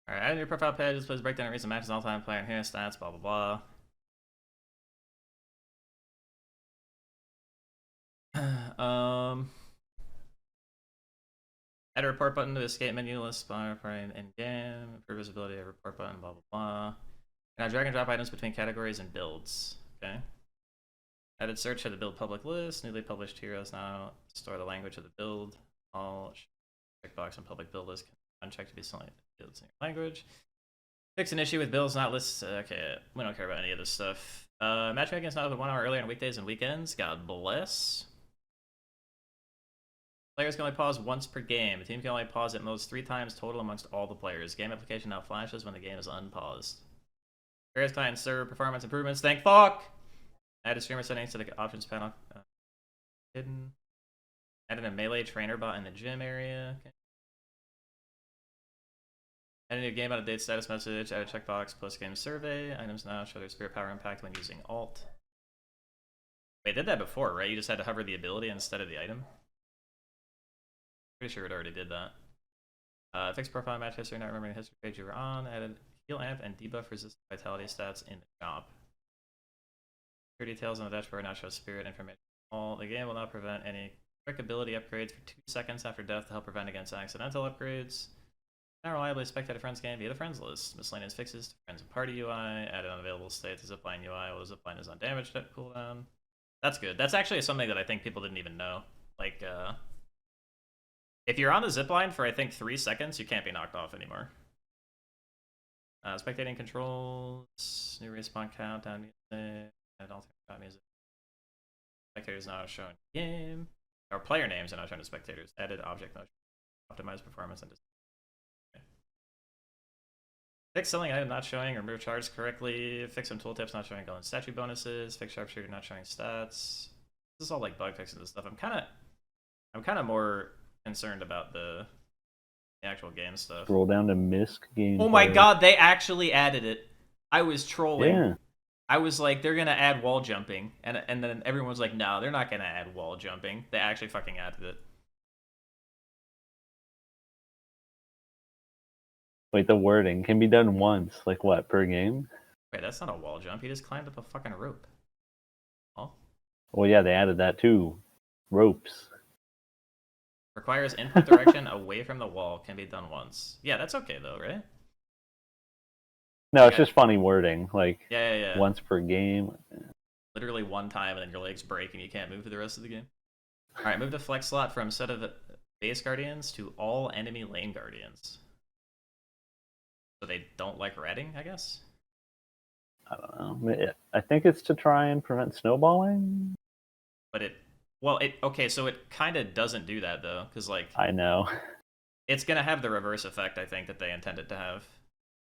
Alright, add your profile page, displays breakdown of recent matches, all-time player, and here, stats, blah, blah, blah. Add a report button to the escape menu list, spawner in game, improve visibility of report button, blah, blah, blah. Now drag and drop items between categories and builds. Okay. Added search to the build public list, newly published heroes now store the language of the build. All checkbox on public build list can uncheck to be selected builds in your language. Fix an issue with builds not listed. Okay, we don't care about any of this stuff. Matchmaking is not open 1 hour earlier on weekdays and weekends. God bless. Players can only pause once per game. The team can only pause at most 3 times total amongst all the players. Game application now flashes when the game is unpaused. Various client server performance improvements. Thank fuck! Added streamer settings to the options panel. Hidden. Added a melee trainer bot in the gym area. Okay. Added a new game out of date status message. Added checkbox post game survey. Items now show their spirit power impact when using alt. Wait, I did that before, right? You just had to hover the ability instead of the item? Pretty sure it already did that. Fixed profile match history, not remembering the history page you were on. Added heal amp and debuff resist vitality stats in the shop. Security details on the dashboard now show spirit information. The game will not prevent any quick ability upgrades for 2 seconds after death to help prevent against accidental upgrades. Now reliably spectate a friend's game via the friends list. Miscellaneous fixes to friends and party UI. Added unavailable state to zipline UI while the zipline is on damage cooldown. That's good. That's actually something that I think people didn't even know. Like, if you're on the zipline for I think 3 seconds, you can't be knocked off anymore. Spectating controls, new respawn countdown music, and alternate music. Spectators now showing game. Or player names are now shown to spectators. Added object motion. Optimize performance and okay. Fix selling item not showing or remove charge correctly. Fix some tooltips not showing golden statue bonuses. Fix sharpshooter not showing stats. This is all like bug fixes and stuff. I'm kinda more concerned about the actual game stuff. Scroll down to misc game. Oh my god, they actually added it. I was trolling. Yeah. I was like, they're gonna add wall jumping, and then everyone was like, no, they're not gonna add wall jumping. They actually fucking added it. Wait, the wording can be done once, like what, per game? Wait, that's not a wall jump. He just climbed up a fucking rope. Oh. Well, yeah, they added that too. Ropes. Requires input direction away from the wall. Can be done once. Yeah, that's okay though, right? No, it's just funny wording. Like, yeah. Once per game. Literally one time, and then your legs break and you can't move for the rest of the game. All right, move the flex slot from set of base guardians to all enemy lane guardians. So they don't like ratting, I guess? I don't know. I think it's to try and prevent snowballing. But okay, so it kind of doesn't do that though, because like I know it's gonna have the reverse effect. I think that they intended to have.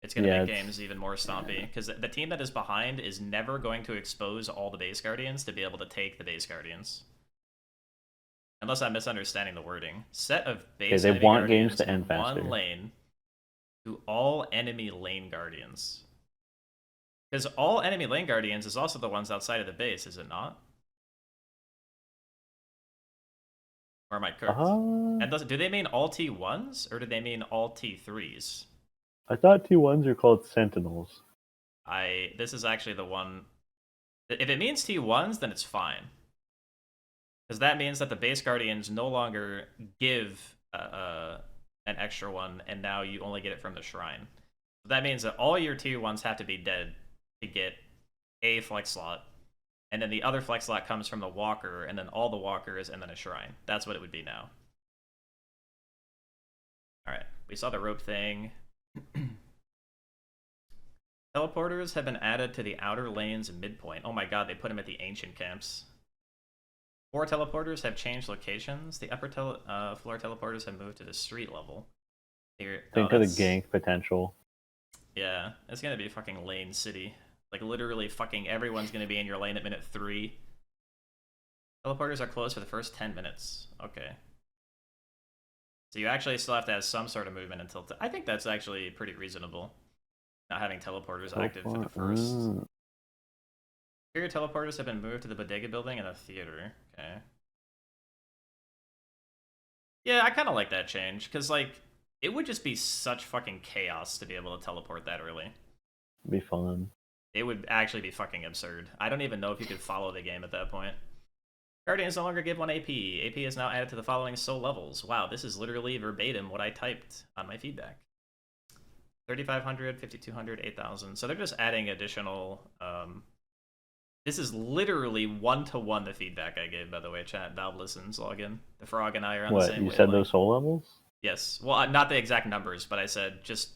It's gonna make games even more stompy because the team that is behind is never going to expose all the base guardians to be able to take the base guardians. Unless I'm misunderstanding the wording. Set of base. They want games to end faster. One lane to all enemy lane guardians. Because all enemy lane guardians is also the ones outside of the base, is it not? Or am I correct? And do they mean all T1s, or do they mean all T3s? I thought T1s are called Sentinels. This is actually the one... If it means T1s, then it's fine. Because that means that the base guardians no longer give an extra one, and now you only get it from the shrine. That means that all your T1s have to be dead to get a flex slot. And then the other flex slot comes from the walker, and then all the walkers, and then a shrine. That's what it would be now. Alright, we saw the rope thing. Teleporters have been added to the outer lanes midpoint. Oh my god, they put them at the ancient camps. 4 teleporters have changed locations. The upper floor teleporters have moved to the street level. Think of the gank potential. Yeah, it's gonna be fucking lane city. Like, literally fucking everyone's going to be in your lane at minute 3. Teleporters are closed for the first 10 minutes. Okay. So you actually still have to have some sort of movement until... I think that's actually pretty reasonable. Not having teleporters active for the first. Superior teleporters have been moved to the bodega building and the theater. Okay. Yeah, I kind of like that change, because, like, It would just be such fucking chaos to be able to teleport that early. Be fun. It would actually be fucking absurd. I don't even know if you could follow the game at that point. Guardians no longer give 1 AP. AP is now added to the following soul levels. Wow, this is literally verbatim what I typed on my feedback. 3,500, 5,200, 8,000. So they're just adding additional... This is literally one-to-one the feedback I gave, by the way, chat. Valve listens, login. The Frog and I are on the same What, you said those soul levels? Yes. Well, not the exact numbers, but I said just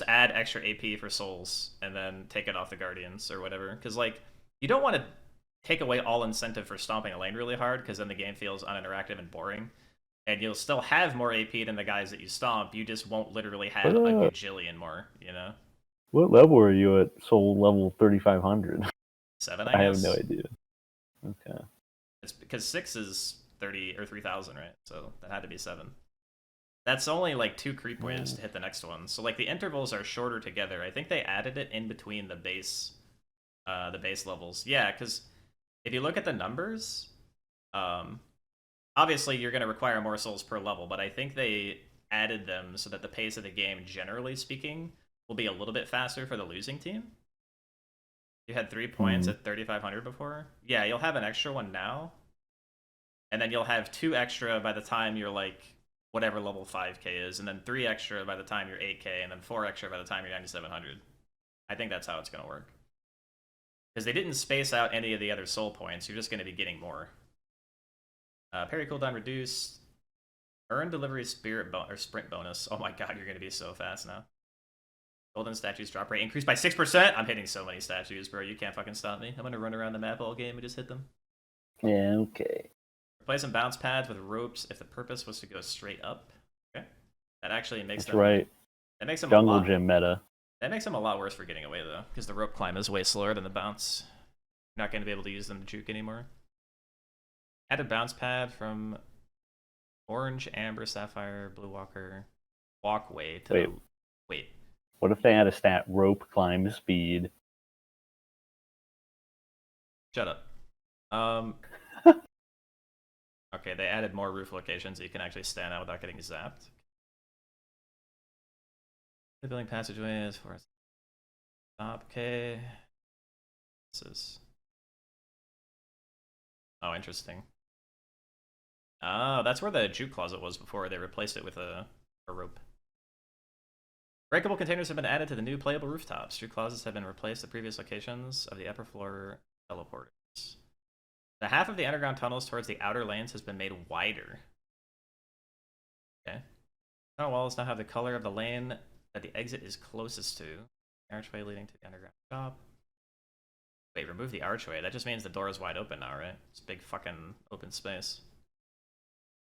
add extra AP for souls and then take it off the Guardians or whatever. Because, like, you don't want to take away all incentive for stomping a lane really hard because then the game feels uninteractive and boring. And you'll still have more AP than the guys that you stomp. You just won't literally have a gajillion more, you know? What level are you at soul level 3,500? 7, I guess? I have no idea. Okay. It's because 6 is 30 or 3,000, right? So that had to be 7. That's only like 2 creep waves to hit the next one. So like the intervals are shorter together. I think they added it in between the base levels. Yeah, because if you look at the numbers, obviously you're going to require more souls per level, but I think they added them so that the pace of the game, generally speaking, will be a little bit faster for the losing team. You had 3 points at 3,500 before. Yeah, you'll have an extra one now. And then you'll have 2 extra by the time you're like whatever level 5k is, and then 3 extra by the time you're 8k, and then 4 extra by the time you're 9,700. I think that's how it's going to work. Because they didn't space out any of the other soul points, you're just going to be getting more. Parry cooldown reduced. Earn delivery or sprint bonus. Oh my god, you're going to be so fast now. Golden statues drop rate increased by 6%. I'm hitting so many statues, bro. You can't fucking stop me. I'm going to run around the map all game and just hit them. Yeah, okay. Replace some bounce pads with ropes if the purpose was to go straight up. Okay. That actually makes them... right. That makes them Jungle gym meta. That makes them a lot worse for getting away, though, because the rope climb is way slower than the bounce. You're not going to be able to use them to juke anymore. Add a bounce pad from orange, amber, sapphire, blue walkway to... Wait. What if they add a stat rope climb speed? Shut up. Okay, they added more roof locations so you can actually stand out without getting zapped. The building passageways for stop. Okay. This is... Oh, interesting. Oh, that's where the juke closet was before. They replaced it with a rope. Breakable containers have been added to the new playable rooftops. Juke closets have been replaced at previous locations of the upper floor teleporters. The half of the underground tunnels towards the outer lanes has been made wider. Okay. Tunnel walls now have the color of the lane that the exit is closest to. Archway leading to the underground shop. Wait, remove the archway. That just means the door is wide open now, right? It's a big fucking open space.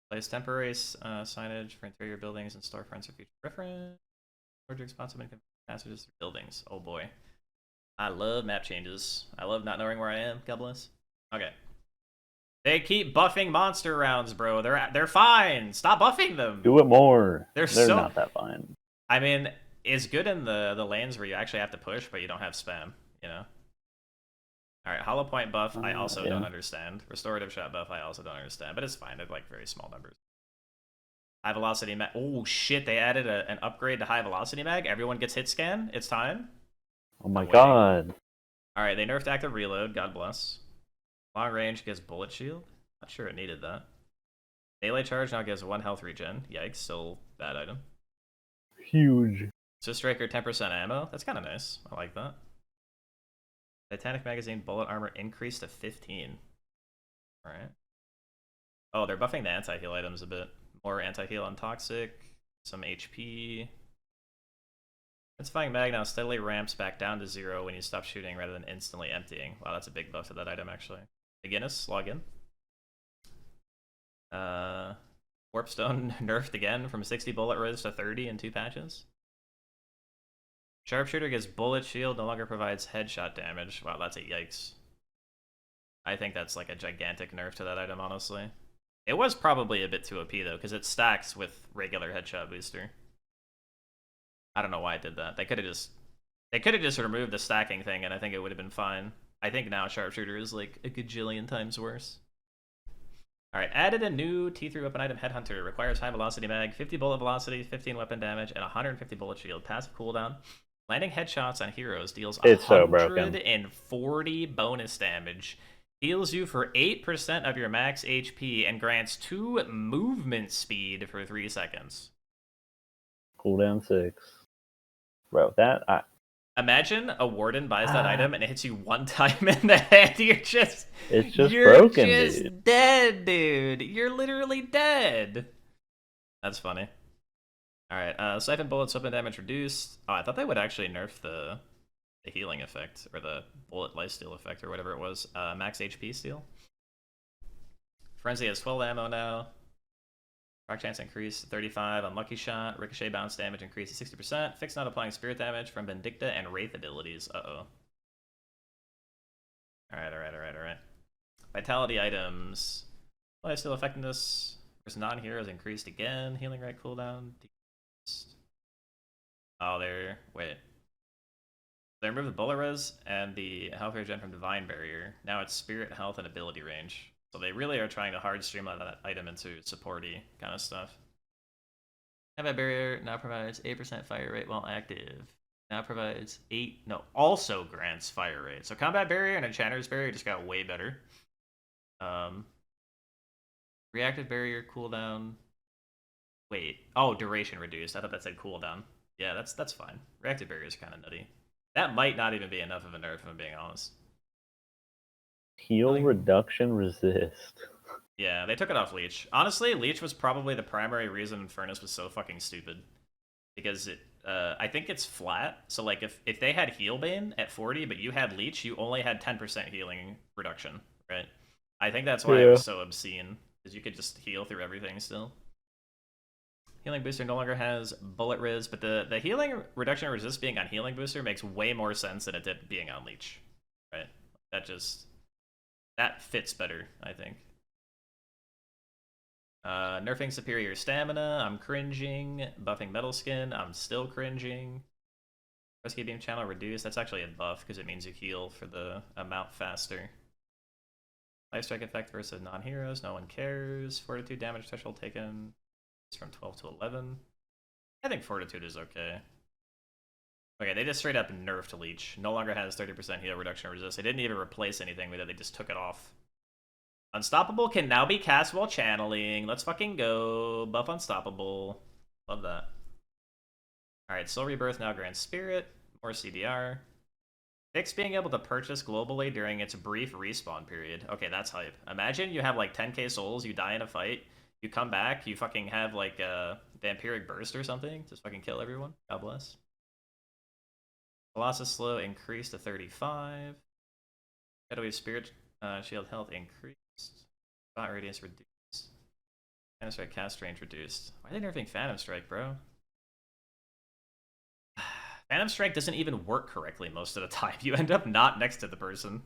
Place temporary signage for interior buildings and storefronts for future reference. Project responsible passages through buildings. Oh boy. I love map changes. I love not knowing where I am. God bless. Okay. They keep buffing monster rounds, bro. They're fine. Stop buffing them. Do it more. They're not that fine. I mean, it's good in the lanes where you actually have to push, but you don't have spam, you know? Alright, hollow point buff, I also don't understand. Restorative shot buff, I also don't understand. But it's fine, they're like very small numbers. High velocity mag. Oh shit, they added an upgrade to high velocity mag. Everyone gets hit scan. It's time. Oh my god. Alright, they nerfed active reload. God bless. Long range gives bullet shield. Not sure it needed that. Melee charge now gives 1 health regen. Yikes, still bad item. Huge. Swift Striker 10% ammo. That's kind of nice. I like that. Titanic magazine bullet armor increased to 15. Alright. Oh, they're buffing the anti-heal items a bit. More anti-heal on Toxic. Some HP. Intensifying mag now steadily ramps back down to 0 when you stop shooting rather than instantly emptying. Wow, that's a big buff to that item, actually. Guinness, log in. Warpstone nerfed again from 60 bullet res to 30 in 2 patches. Sharpshooter gets bullet shield, no longer provides headshot damage. Wow, that's a yikes. I think that's like a gigantic nerf to that item, honestly. It was probably a bit too OP though, because it stacks with regular headshot booster. I don't know why it did that. They could have just removed the stacking thing, and I think it would have been fine. I think now Sharpshooter is like a gajillion times worse. Alright, added a new T3 weapon item, Headhunter. Requires high velocity mag, 50 bullet velocity, 15 weapon damage, and 150 bullet shield. Passive cooldown. Landing headshots on heroes deals It's so broken. 140 bonus damage. Heals you for 8% of your max HP and grants 2 movement speed for 3 seconds. Cooldown 6. Bro, that... Imagine a warden buys that item and it hits you one time in the head. It's just broken, dude. Dead, dude. You're literally dead. That's funny. Alright, Siphon bullets, weapon damage reduced. Oh, I thought they would actually nerf the healing effect, or the bullet lifesteal effect, or whatever it was. Max HP steal. Frenzy has 12 ammo now. Proc chance increased to 35. Unlucky shot. Ricochet bounce damage increased to 60%. Fix not applying spirit damage from Vindicta and Wraith abilities. Uh-oh. Alright. Vitality items. Lifesteal effectiveness versus non-heroes increased again. Healing rate cooldown. Oh, wait. They removed the bullet res and the health regen from Divine Barrier. Now it's spirit, health, and ability range. So they really are trying to hard streamline that item into supporty kind of stuff. Combat Barrier now provides 8% fire rate while active. Now provides also grants fire rate. So Combat Barrier and Enchanter's Barrier just got way better. Reactive Barrier cooldown. Wait. Oh, duration reduced. I thought that said cooldown. Yeah, that's fine. Reactive Barrier is kind of nutty. That might not even be enough of a nerf, if I'm being honest. Heal reduction resist. Yeah, they took it off Leech. Honestly, Leech was probably the primary reason Furnace was so fucking stupid. Because I think it's flat. So like if they had Healbane at 40, but you had Leech, you only had 10% healing reduction, right? I think that's why it was so obscene. Because you could just heal through everything still. Healing Booster no longer has Bullet Riz, but the healing reduction resist being on Healing Booster makes way more sense than it did being on Leech. Right? That fits better, I think. Nerfing Superior Stamina, I'm cringing. Buffing Metal Skin, I'm still cringing. Rescue Beam Channel reduced, that's actually a buff because it means you heal for the amount faster. Life Strike effect versus non-heroes, no one cares. Fortitude damage threshold taken from 12 to 11. I think Fortitude is okay. Okay, they just straight up nerfed Leech. No longer has 30% heal reduction resist. They didn't even replace anything with it, they just took it off. Unstoppable can now be cast while channeling. Let's fucking go. Buff Unstoppable. Love that. Alright, Soul Rebirth now grants Spirit. More CDR. Fix being able to purchase globally during its brief respawn period. Okay, that's hype. Imagine you have like 10k souls, you die in a fight, you come back, you fucking have like a Vampiric Burst or something. Just fucking kill everyone. God bless. Colossus Slow increased to 35. Shadowwave Spirit Shield Health increased. Spot Radius reduced. Phantom Strike cast range reduced. Why are they nerfing Phantom Strike, bro? Phantom Strike doesn't even work correctly most of the time. You end up not next to the person.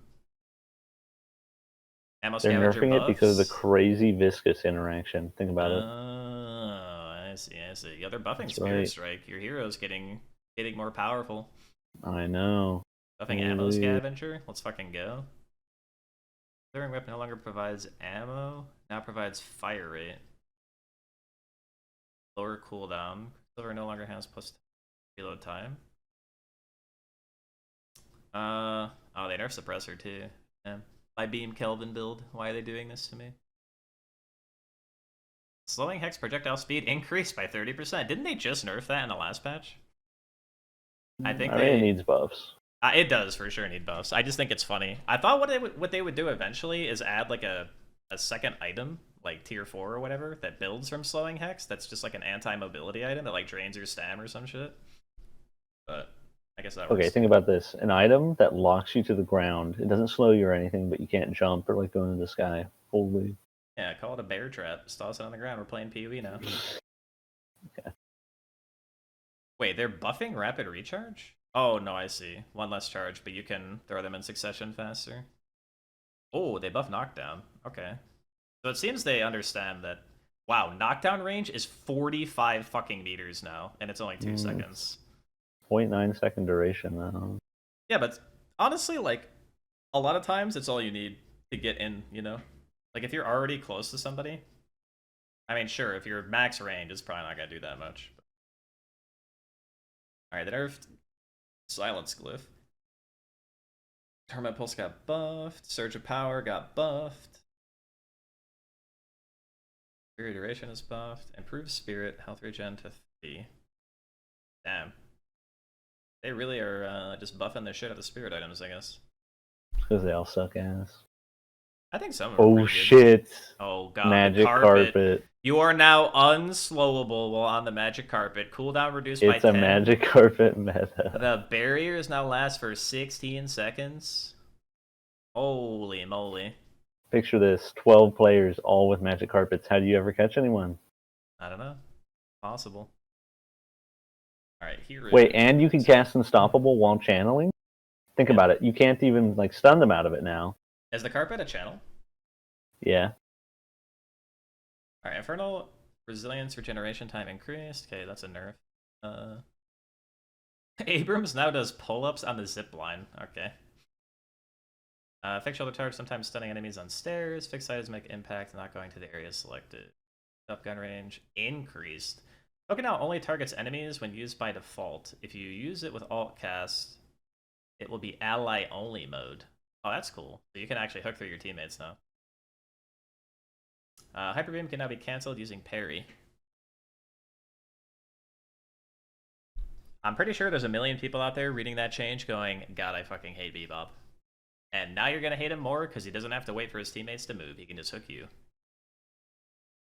They're nerfing it because of the crazy viscous interaction. Think about it. Oh, I see. Yeah, they're buffing Spirit Strike. Your hero's getting more powerful. I know. Buffing Ammo Scavenger? Let's fucking go. Throwing Weapon no longer provides ammo, now provides fire rate. Lower cooldown. Silver no longer has plus reload time. Oh, they nerf Suppressor too. Yeah. My Beam Kelvin build. Why are they doing this to me? Slowing Hex projectile speed increased by 30%. Didn't they just nerf that in the last patch? I think it needs buffs. It does for sure need buffs. I just think it's funny. I thought what they would do eventually is add like a second item, like tier 4 or whatever, that builds from slowing Hex. That's just like an anti-mobility item that like drains your stam or some shit. But I guess that works. Okay, think about this. An item that locks you to the ground. It doesn't slow you or anything, but you can't jump or like go into the sky. Holy. Yeah, call it a bear trap. Just toss it on the ground. We're playing PoE now. Okay. Wait, they're buffing rapid recharge? Oh, no, I see. One less charge, but you can throw them in succession faster. Oh, they buff knockdown. Okay. So it seems they understand that, wow, knockdown range is 45 fucking meters now, and it's only 2 seconds. 0.9 second duration, though. Yeah, but honestly, like, a lot of times it's all you need to get in, you know? Like, if you're already close to somebody, I mean, sure, if you're max range, it's probably not gonna do that much. Alright, they nerfed Silence Glyph. Torment Pulse got buffed. Surge of Power got buffed. Spirit Duration is buffed. Improved Spirit, health regen to 3. Damn. They really are just buffing the shit out of the spirit items, I guess. Because they all suck ass. I think some of them are Oh pretty good. shit. Oh god, Magic the carpet. You are now unslowable while on the magic carpet. Cooldown reduced by 10. It's a magic carpet meta. The barriers now last for 16 seconds. Holy moly. Picture this, 12 players, all with magic carpets. How do you ever catch anyone? I don't know. Possible. Alright, here Wait, and you can cast Unstoppable while channeling? Think about it. You can't even like stun them out of it now. Is the carpet a channel? Yeah. Alright, Infernal Resilience Regeneration Time increased. Okay, that's a nerf. Abrams now does pull-ups on the zip line. Okay. Fixed shoulder charge, sometimes stunning enemies on stairs. Fixed items make impact, not going to the area selected. Up gun range increased. Token now only targets enemies when used by default. If you use it with alt cast, it will be ally only mode. Oh, that's cool. So you can actually hook through your teammates now. Hyper Beam can now be cancelled using parry. I'm pretty sure there's a million people out there reading that change going, God, I fucking hate Bebop. And now you're going to hate him more because he doesn't have to wait for his teammates to move. He can just hook you.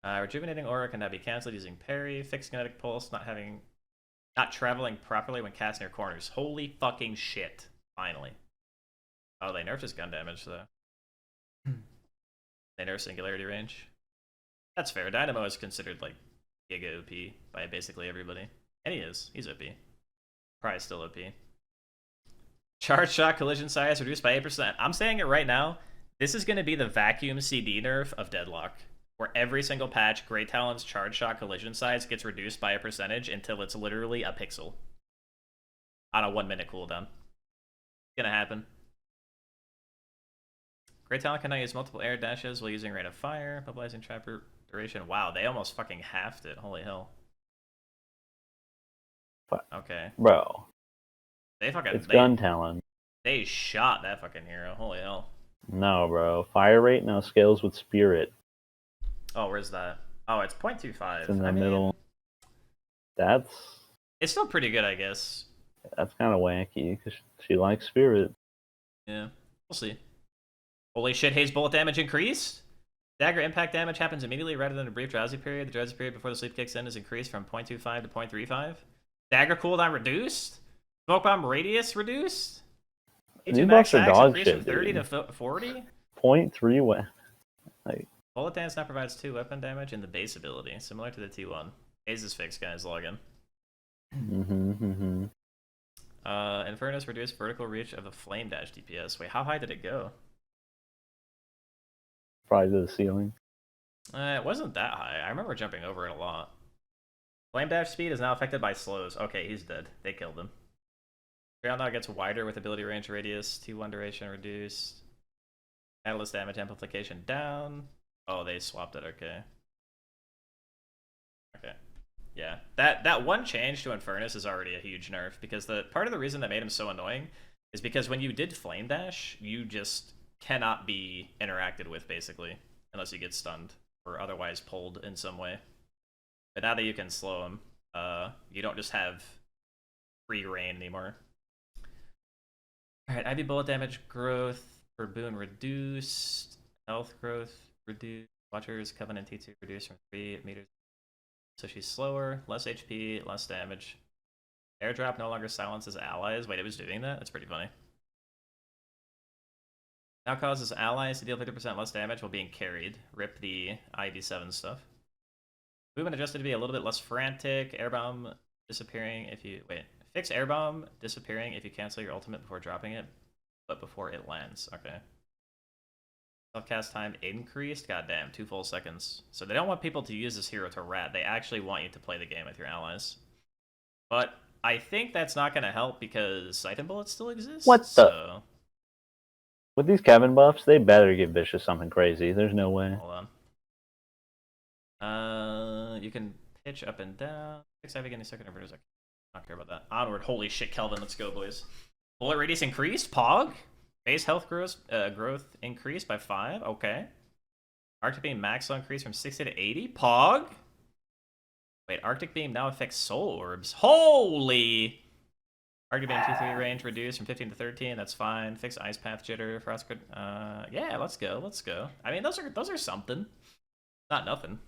Rejuvenating Aura can now be cancelled using parry. Fixed Kinetic Pulse not traveling properly when cast near corners. Holy fucking shit. Finally. Oh, they nerfed his gun damage, though. They nerfed Singularity Range. That's fair. Dynamo is considered, like, Giga OP by basically everybody. And he is. He's OP. Probably still OP. Charge Shot Collision Size reduced by 8%. I'm saying it right now. This is going to be the vacuum CD nerf of Deadlock. Where every single patch, Grey Talon's Charge Shot Collision Size gets reduced by a percentage until it's literally a pixel. On a 1-minute cooldown. It's gonna happen. Grey Talon can now use multiple air dashes while using Rain of Fire, mobilizing trapper duration. Wow, they almost fucking halved it. Holy hell. Okay. Bro. It's Gun Talon. They shot that fucking hero. Holy hell. No, bro. Fire rate now scales with Spirit. Oh, where's that? Oh, it's 0.25. It's in the middle. It's still pretty good, I guess. That's kind of wacky, because she likes Spirit. Yeah, we'll see. Holy shit, Haze bullet damage increased? Dagger impact damage happens immediately rather than a brief drowsy period. The drowsy period before the sleep kicks in is increased from 0.25 to 0.35. Dagger cooldown reduced? Smoke bomb radius reduced? These buffs are dog increased shit, from 30 dude. to 40? 0.3 what? Like, Bullet dance now provides 2 weapon damage in the base ability, similar to the T1. Haze is fixed, guys. Log in. Infernus reduced vertical reach of the flame dash DPS. Wait, how high did it go? probably to the ceiling. It wasn't that high. I remember jumping over it a lot. Flame dash speed is now affected by slows. Okay, he's dead. They killed him. Ground now gets wider with ability range radius. T1 duration reduced. Catalyst damage amplification down. Oh, they swapped it. Okay. Okay. Yeah. That one change to Infernus is already a huge nerf, because the part of the reason that made him so annoying is because when you did Flame Dash, you just cannot be interacted with, basically, unless you get stunned or otherwise pulled in some way. But now that you can slow him, you don't just have free reign anymore. Alright, IV bullet damage growth for boon reduced. Health growth reduced. Watcher's Covenant T2 reduced from 3 meters. So she's slower, less HP, less damage. Airdrop no longer silences allies. Wait, it was doing that? That's pretty funny. Now causes allies to deal 50% less damage while being carried. Rip the IV7 stuff. Movement adjusted to be a little bit less frantic. Airbomb disappearing if you... Wait. Fix airbomb disappearing if you cancel your ultimate before dropping it, but before it lands. Okay. Self-cast time increased? Goddamn, 2 full seconds. So they don't want people to use this hero to rat. They actually want you to play the game with your allies. But I think that's not going to help because Sight and Bullet still exists. What the? So... With these Kevin buffs, they better give Vicious something crazy. There's no way. Hold on. You can pitch up and down. 6 heavy getting second inverters. I don't care about that. Onward. Holy shit, Kelvin. Let's go, boys. Bullet radius increased. Pog. Base health growth increased by 5. Okay. Arctic Beam max increase from 60 to 80. Pog. Wait, Arctic Beam now affects soul orbs. Holy! Arctic Beam 2-3 range reduced from 15 to 13. That's fine. Fix ice path jitter. Frost grid. Yeah, let's go. Let's go. I mean, those are something. Not nothing.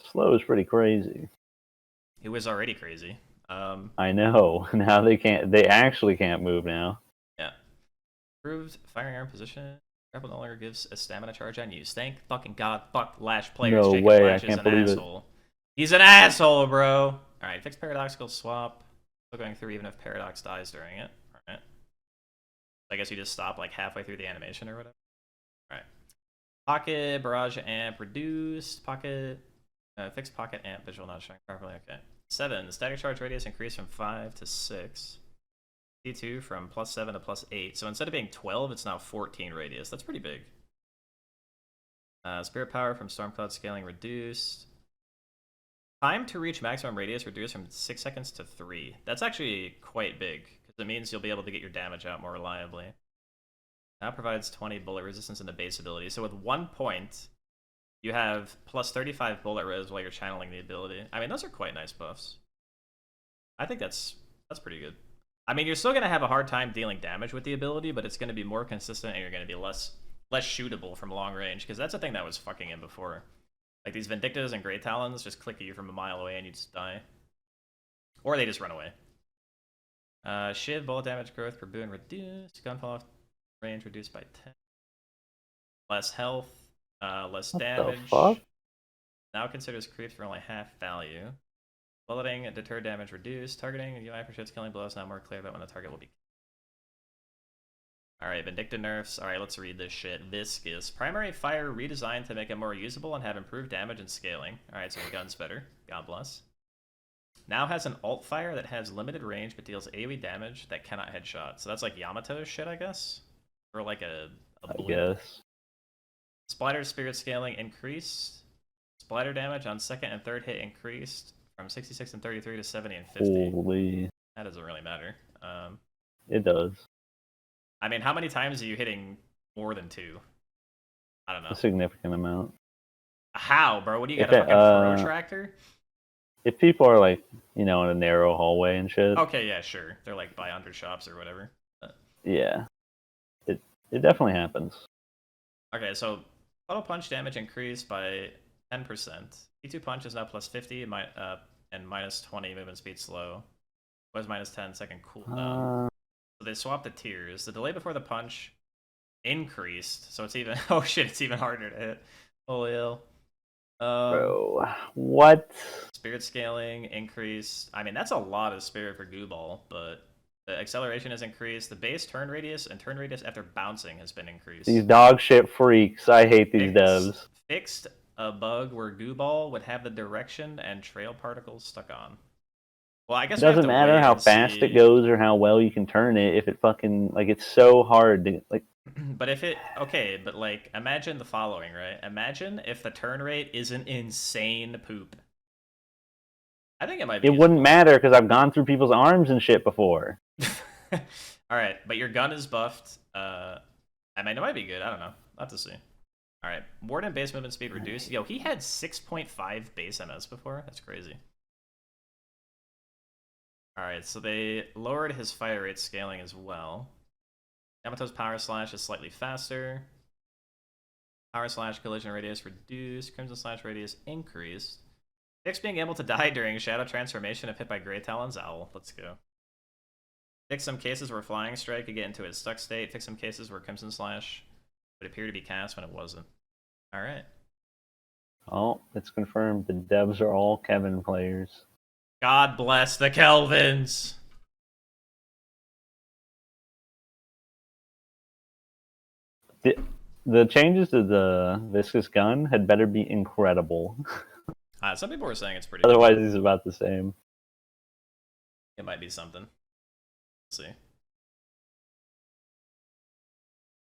Slow is pretty crazy. It was already crazy. I know. Now they can't. They actually can't move now. Yeah. Improved firing arm position. Grapple no longer gives a stamina charge on use. Thank fucking God. Fuck Lash players. No Jacob way. Lash I can't is an believe asshole. It. He's an asshole, bro. Alright, fix paradoxical swap. Still going through even if Paradox dies during it. Alright. I guess you just stop like halfway through the animation or whatever. Alright. Pocket, barrage amp reduced. Pocket. Fixed pocket amp visual not showing properly. Okay. 7. Static charge radius increased from 5 to 6. T2 from +7 to +8. So instead of being 12, it's now 14 radius. That's pretty big. Spirit power from Stormcloud scaling reduced. Time to reach maximum radius reduced from 6 seconds to 3. That's actually quite big, because it means you'll be able to get your damage out more reliably. Now provides 20 bullet resistance in the base ability. So with 1 point, you have +35 bullet res while you're channeling the ability. I mean, those are quite nice buffs. I think that's pretty good. I mean, you're still going to have a hard time dealing damage with the ability, but it's going to be more consistent and you're going to be less shootable from long range, because that's a thing that was fucking in before. Like, these Vindictas and Great Talons just click at you from a mile away and you just die. Or they just run away. Shiv, bullet damage growth per boon reduced. Gunfall off range reduced by 10. Less health. Less damage. What the fuck? Now considers creeps for only half value. Bulleting, deter damage reduced. Targeting, UI for shits killing blows now more clear about when the target will be. Alright, Vindicta nerfs. Alright, let's read this shit. Viscous. Primary fire redesigned to make it more usable and have improved damage and scaling. Alright, so the gun's better. God bless. Now has an alt fire that has limited range but deals AoE damage that cannot headshot. So that's like Yamato's shit, I guess? Or like a I guess. Splatter spirit scaling increased. Splatter damage on second and third hit increased from 66 and 33 to 70 and 50. Holy. That doesn't really matter. It does. I mean, how many times are you hitting more than 2? I don't know. A significant amount. How, bro? What do you got, a fucking protractor? If people are like, in a narrow hallway and shit. Okay, yeah, sure. They're like by under shops or whatever. Yeah. It definitely happens. Okay, so auto punch damage increased by 10%. T2 punch is now +50 and -20 movement speed slow. Was -10 second cooldown. So they swapped the tiers. The delay before the punch increased, so it's even oh shit, it's even harder to hit. Holy hell. Bro, what? Spirit scaling increased. I mean, that's a lot of spirit for Goo Ball, but the acceleration has increased. The base turn radius and turn radius after bouncing has been increased. These dog shit freaks. I hate these devs. Fixed a bug where Goo Ball would have the direction and trail particles stuck on. Well, I guess it doesn't matter how fast it goes or how well you can turn it if it fucking it's so hard to But if it but like imagine the following, right? Imagine if the turn rate isn't insane poop. I think it might be. It wouldn't matter because I've gone through people's arms and shit before. All right, but your gun is buffed. I mean, it might be good. I don't know. I'll have to see. All right, Warden base movement speed reduced. Yo, he had 6.5 base MS before. That's crazy. Alright, so they lowered his fire rate scaling as well. Yamato's power slash is slightly faster. Power slash collision radius reduced. Crimson slash radius increased. Fix being able to die during shadow transformation if hit by Grey Talon's Owl. Let's go. Fix some cases where Flying Strike could get into its stuck state. Fix some cases where Crimson Slash would appear to be cast when it wasn't. Alright. Oh, it's confirmed. The devs are all Kevin players. God bless the Kelvins! The changes to the viscous gun had better be incredible. Some people were saying it's pretty Otherwise, he's about the same. It might be something. Let's see.